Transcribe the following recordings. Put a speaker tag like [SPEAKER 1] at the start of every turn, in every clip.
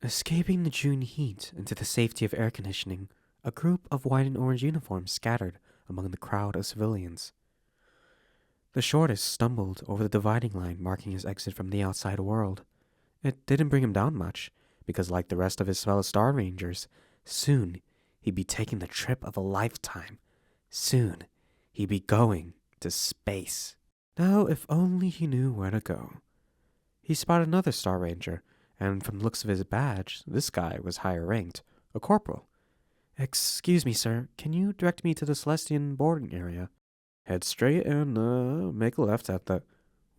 [SPEAKER 1] Escaping the June heat into the safety of air conditioning, a group of white and orange uniforms scattered among the crowd of civilians. The shortest stumbled over the dividing line marking his exit from the outside world. It didn't bring him down much, because like the rest of his fellow Star Rangers, soon he'd be taking the trip of a lifetime. Soon he'd be going to space. Now, if only he knew where to go. He spotted another Star Ranger, and from the looks of his badge, this guy was higher ranked, a corporal. "Excuse me, sir, can you direct me to the Celestian boarding area?" "Head straight and make a left at the—"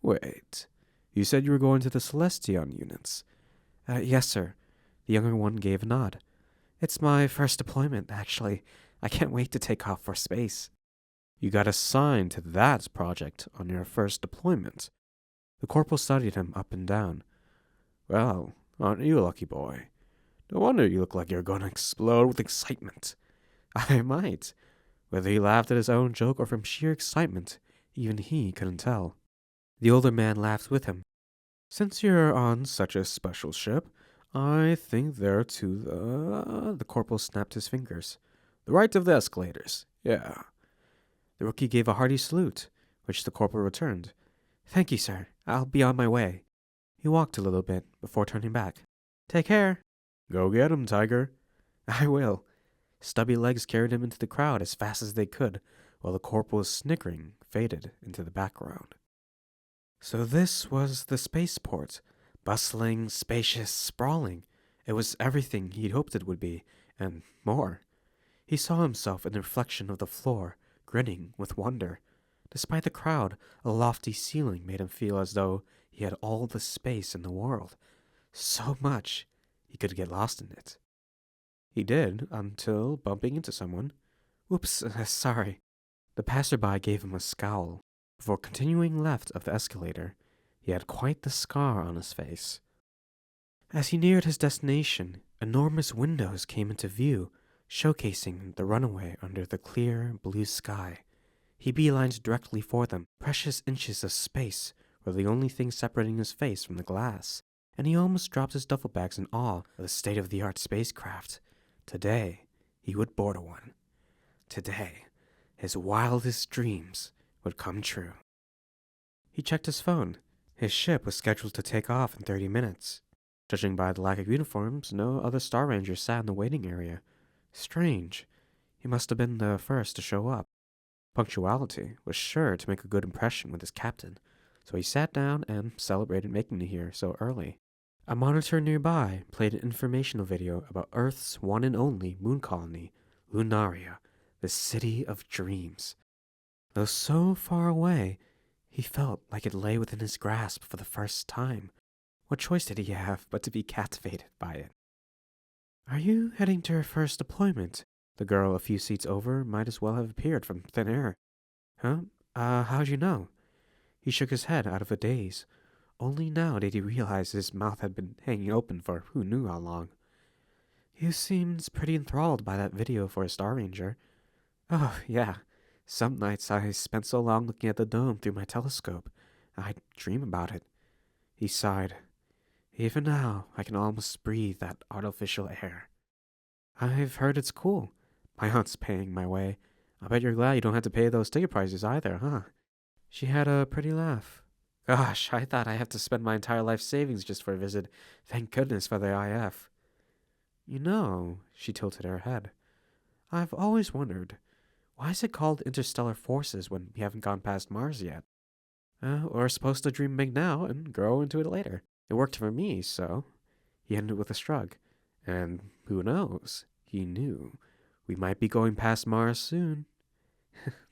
[SPEAKER 1] "Wait, you said you were going to the Celestion units?" Yes, sir." The younger one gave a nod. "It's my first deployment, actually. I can't wait to take off for space." "You got assigned to that project on your first deployment?" The corporal studied him up and down. "Well, aren't you a lucky boy? No wonder you look like you're going to explode with excitement." "I might." Whether he laughed at his own joke or from sheer excitement, even he couldn't tell. The older man laughed with him. "Since you're on such a special ship, I think they're to the corporal snapped his fingers. "The right of the escalators. Yeah." The rookie gave a hearty salute, which the corporal returned. "Thank you, sir. I'll be on my way." He walked a little bit before turning back. "Take care." "Go get him, Tiger." "I will." Stubby legs carried him into the crowd as fast as they could, while the corporal's snickering faded into the background. So this was the spaceport. Bustling, spacious, sprawling. It was everything he'd hoped it would be, and more. He saw himself in the reflection of the floor, grinning with wonder. Despite the crowd, a lofty ceiling made him feel as though he had all the space in the world. So much, he could get lost in it. He did, until bumping into someone. "Whoops, sorry." The passerby gave him a scowl. Before continuing left of the escalator, he had quite the scar on his face. As he neared his destination, enormous windows came into view, showcasing the runaway under the clear blue sky. He beelined directly for them. Precious inches of space were the only thing separating his face from the glass, and he almost dropped his duffel bags in awe of the state-of-the-art spacecraft. Today, he would board one. Today, his wildest dreams would come true. He checked his phone. His ship was scheduled to take off in 30 minutes. Judging by the lack of uniforms, no other Star Rangers sat in the waiting area. Strange. He must have been the first to show up. Punctuality was sure to make a good impression with his captain, so he sat down and celebrated making it here so early. A monitor nearby played an informational video about Earth's one and only moon colony, Lunaria, the city of dreams. Though so far away, he felt like it lay within his grasp for the first time. What choice did he have but to be captivated by it? "Are you heading to your first deployment?" The girl a few seats over might as well have appeared from thin air. "Huh? How'd you know?" He shook his head out of a daze. Only now did he realize his mouth had been hanging open for who knew how long. "You seemed pretty enthralled by that video for a Star Ranger." "Oh, yeah. Some nights I spent so long looking at the dome through my telescope, I'd dream about it." He sighed. "Even now, I can almost breathe that artificial air." "I've heard it's cool. My aunt's paying my way. I bet you're glad you don't have to pay those ticket prices either, huh?" She had a pretty laugh. "Gosh, I thought I'd have to spend my entire life savings just for a visit. Thank goodness for the IF." "You know," she tilted her head, "I've always wondered, why is it called interstellar forces when we haven't gone past Mars yet? We're supposed to dream big now and grow into it later. It worked for me, so." He ended with a shrug. "And who knows?" He knew. "We might be going past Mars soon."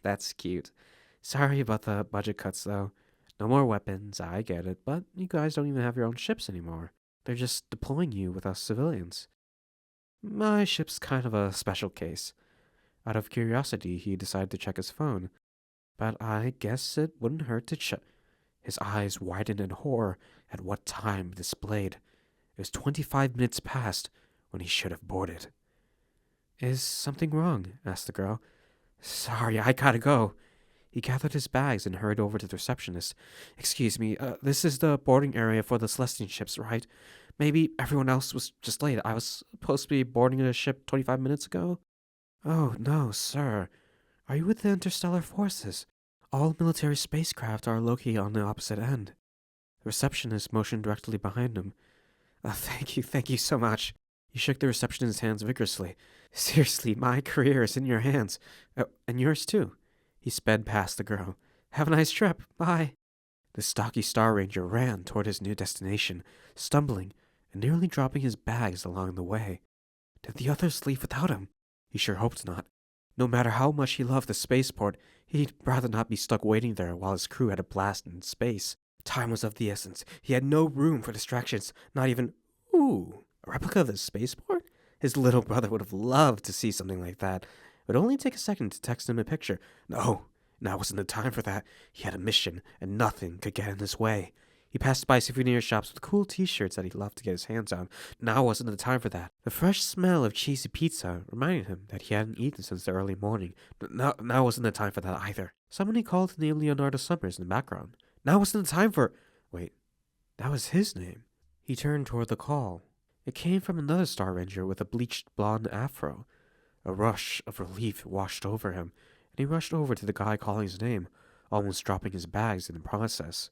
[SPEAKER 1] "That's cute. Sorry about the budget cuts, though. No more weapons, I get it, but you guys don't even have your own ships anymore. They're just deploying you with us civilians." "My ship's kind of a special case." Out of curiosity, he decided to check his phone. "But I guess it wouldn't hurt to check." His eyes widened in horror at what time displayed. It was 25 minutes past when he should have boarded. "Is something wrong?" asked the girl. "Sorry, I gotta go." He gathered his bags and hurried over to the receptionist. "Excuse me, this is the boarding area for the Celestian ships, right? Maybe everyone else was just late. I was supposed to be boarding a ship 25 minutes ago. Oh, no, sir. Are you with the interstellar forces? All military spacecraft are located on the opposite end. The receptionist motioned directly behind him. Thank you so much. He shook the receptionist's hands vigorously. Seriously, my career is in your hands. Oh, and yours too. He sped past the girl. Have a nice trip. Bye. The stocky Star Ranger ran toward his new destination, stumbling and nearly dropping his bags along the way. Did the others leave without him? He sure hoped not. No matter how much he loved the spaceport, he'd rather not be stuck waiting there while his crew had a blast in space. Time was of the essence. He had no room for distractions, not even, ooh, a replica of the spaceport? His little brother would have loved to see something like that. It would only take a second to text him a picture. No, now wasn't the time for that. He had a mission, and nothing could get in his way. He passed by souvenir shops with cool t-shirts that he'd love to get his hands on. Now wasn't the time for that. The fresh smell of cheesy pizza reminded him that he hadn't eaten since the early morning. Now wasn't the time for that either. Somebody called to name Leonardo Summers in the background. Now wasn't the time for... Wait, that was his name. He turned toward the call. It came from another Star Ranger with a bleached blonde afro. A rush of relief washed over him, and he rushed over to the guy calling his name, almost dropping his bags in the process.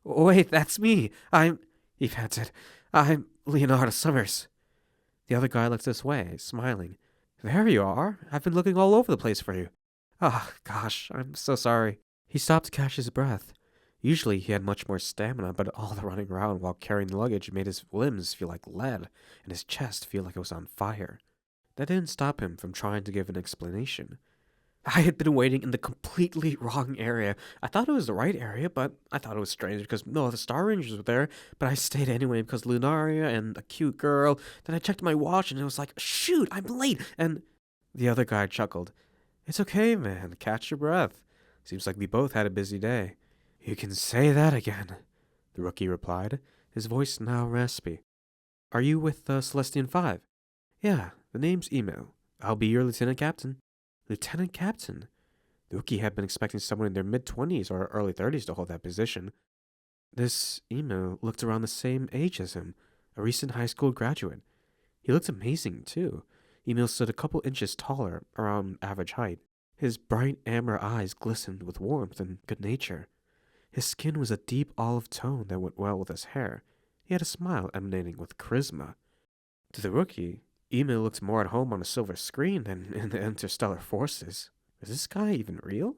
[SPEAKER 1] Wait, that's me. He panted. I'm Leonardo Summers. The other guy looked this way, smiling. There you are. I've been looking all over the place for you. Ah, gosh, I'm so sorry. He stopped to catch his breath. Usually he had much more stamina, but all the running around while carrying the luggage made his limbs feel like lead and his chest feel like it was on fire. That didn't stop him from trying to give an explanation. I had been waiting in the completely wrong area. I thought it was the right area, but I thought it was strange because no other Star Rangers were there, but I stayed anyway because Lunaria and a cute girl. Then I checked my watch and it was like, shoot, I'm late, and... The other guy chuckled. It's okay, man. Catch your breath. Seems like we both had a busy day. You can say that again, the rookie replied, his voice now raspy. Are you with Celestian 5? Yeah, the name's Emo. I'll be your lieutenant captain. Lieutenant captain? The rookie had been expecting someone in their mid-20s or early 30s to hold that position. This Emo looked around the same age as him, a recent high school graduate. He looked amazing, too. Emo stood a couple inches taller, around average height. His bright amber eyes glistened with warmth and good nature. His skin was a deep olive tone that went well with his hair. He had a smile emanating with charisma. To the rookie, Emo looked more at home on a silver screen than in the interstellar forces. Is this guy even real?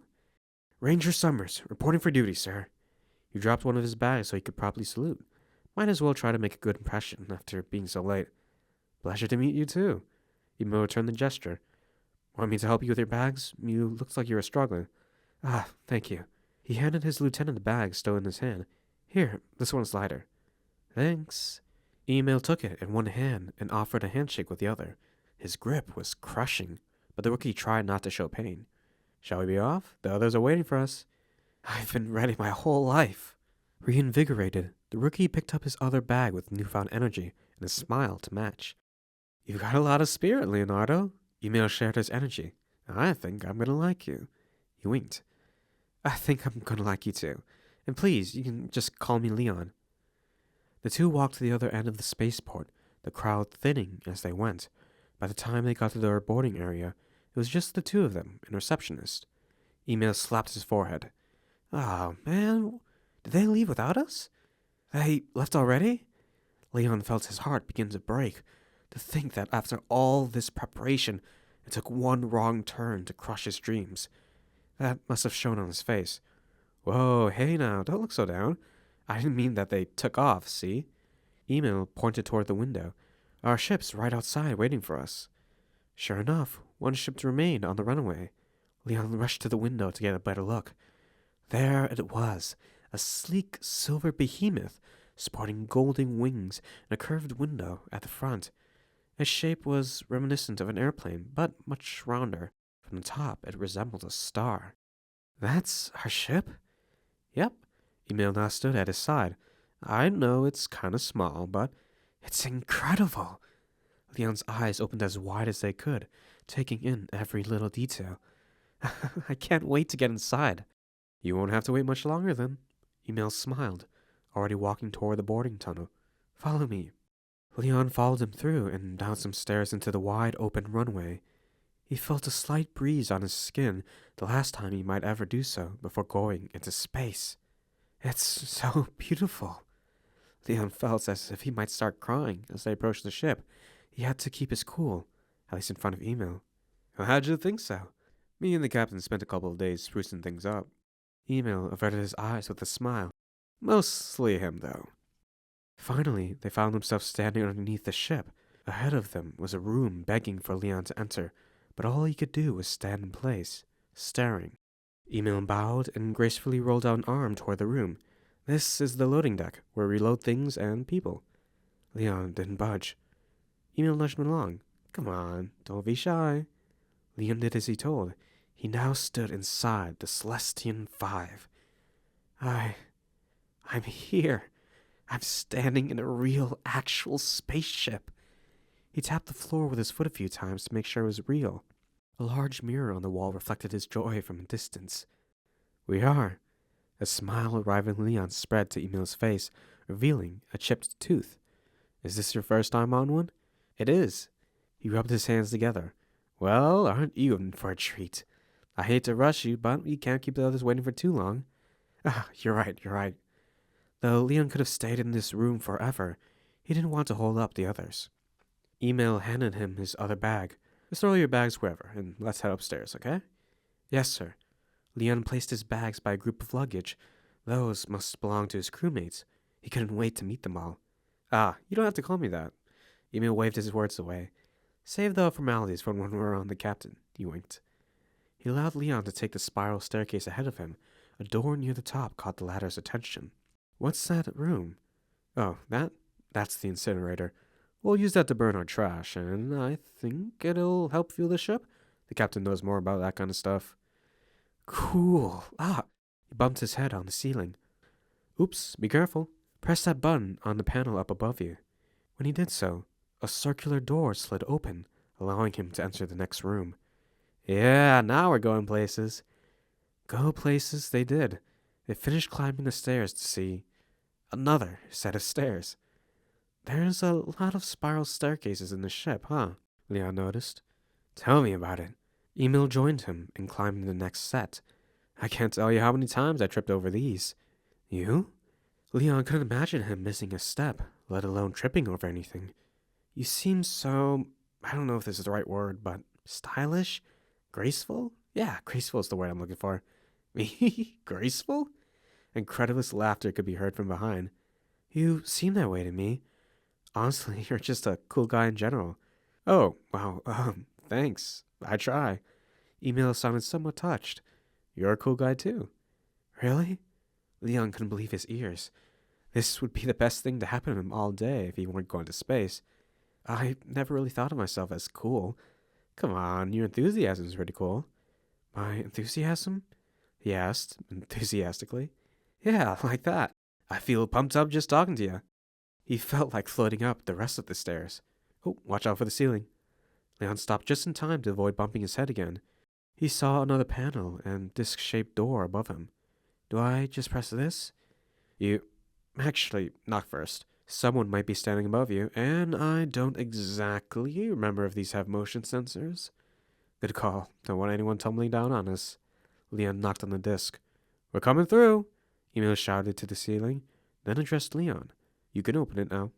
[SPEAKER 1] Ranger Summers, reporting for duty, sir. He dropped one of his bags so he could properly salute. Might as well try to make a good impression after being so late. Pleasure to meet you, too. Emo returned the gesture. Want me to help you with your bags? You looked like you were struggling. Ah, thank you. He handed his lieutenant the bag still in his hand. Here, this one's lighter. Thanks. Email took it in one hand and offered a handshake with the other. His grip was crushing, but the rookie tried not to show pain. Shall we be off? The others are waiting for us. I've been ready my whole life. Reinvigorated, the rookie picked up his other bag with newfound energy and a smile to match. You've got a lot of spirit, Leonardo. Email shared his energy. I think I'm gonna like you. He winked. I think I'm gonna like you too. And please, you can just call me Leon. The two walked to the other end of the spaceport, the crowd thinning as they went. By the time they got to their boarding area, it was just the two of them and a receptionist. Email slapped his forehead. Oh, man, did they leave without us? They left already? Leon felt his heart begin to break. To think that after all this preparation, it took one wrong turn to crush his dreams. That must have shown on his face. Whoa, hey now, don't look so down. I didn't mean that they took off, see? Email pointed toward the window. Our ship's right outside waiting for us. Sure enough, one ship remained on the runway. Leon rushed to the window to get a better look. There it was, a sleek silver behemoth, sporting golden wings and a curved window at the front. Its shape was reminiscent of an airplane, but much rounder. From the top, it resembled a star. That's our ship? Yep. Emil now stood at his side. I know it's kind of small, but it's incredible. Leon's eyes opened as wide as they could, taking in every little detail. I can't wait to get inside. You won't have to wait much longer then. Emil smiled, already walking toward the boarding tunnel. Follow me. Leon followed him through and down some stairs into the wide open runway. He felt a slight breeze on his skin, the last time he might ever do so before going into space. It's so beautiful. Leon felt as if he might start crying as they approached the ship. He had to keep his cool, at least in front of Emil. Well, how'd you think so? Me and the captain spent a couple of days sprucing things up. Emil averted his eyes with a smile. Mostly him, though. Finally, they found themselves standing underneath the ship. Ahead of them was a room begging for Leon to enter, but all he could do was stand in place, staring. Emil bowed and gracefully rolled out an arm toward the room. This is the loading deck, where we load things and people. Leon didn't budge. Emil nudged him along. Come on, don't be shy. Leon did as he told. He now stood inside the Celestian 5. I'm here. I'm standing in a real, actual spaceship. He tapped the floor with his foot a few times to make sure it was real. A large mirror on the wall reflected his joy from a distance. We are. A smile arriving Leon spread to Emil's face, revealing a chipped tooth. Is this your first time on one? It is. He rubbed his hands together. Well, aren't you in for a treat? I hate to rush you, but we can't keep the others waiting for too long. You're right. Though Leon could have stayed in this room forever, he didn't want to hold up the others. Emil handed him his other bag. Just throw your bags wherever, and let's head upstairs, okay? Yes, sir. Leon placed his bags by a group of luggage. Those must belong to his crewmates. He couldn't wait to meet them all. You don't have to call me that. Emil waved his words away. Save the formalities for when we're on the captain, he winked. He allowed Leon to take the spiral staircase ahead of him. A door near the top caught the latter's attention. What's that room? Oh, that's the incinerator. We'll use that to burn our trash, and I think it'll help fuel the ship. The captain knows more about that kind of stuff. Cool. He bumped his head on the ceiling. Oops, be careful. Press that button on the panel up above you. When he did so, a circular door slid open, allowing him to enter the next room. Yeah, now we're going places. Go places they did. They finished climbing the stairs to see another set of stairs. There's a lot of spiral staircases in the ship, huh? Leon noticed. Tell me about it. Emil joined him and climbed the next set. I can't tell you how many times I tripped over these. You? Leon couldn't imagine him missing a step, let alone tripping over anything. You seem so, I don't know if this is the right word, but stylish? Graceful? Yeah, graceful is the word I'm looking for. Me? Graceful? Incredulous laughter could be heard from behind. You seem that way to me. Honestly, you're just a cool guy in general. Oh, wow, thanks. I try. Emil sounded somewhat touched. You're a cool guy too. Really? Leon couldn't believe his ears. This would be the best thing to happen to him all day if he weren't going to space. I never really thought of myself as cool. Come on, your enthusiasm is pretty cool. My enthusiasm? He asked, enthusiastically. Yeah, like that. I feel pumped up just talking to you. He felt like floating up the rest of the stairs. Oh, watch out for the ceiling. Leon stopped just in time to avoid bumping his head again. He saw another panel and disc-shaped door above him. Do I just press this? Actually, knock first. Someone might be standing above you, and I don't exactly remember if these have motion sensors. Good call. Don't want anyone tumbling down on us. Leon knocked on the disc. We're coming through, Emil shouted to the ceiling, then addressed Leon. You can open it now.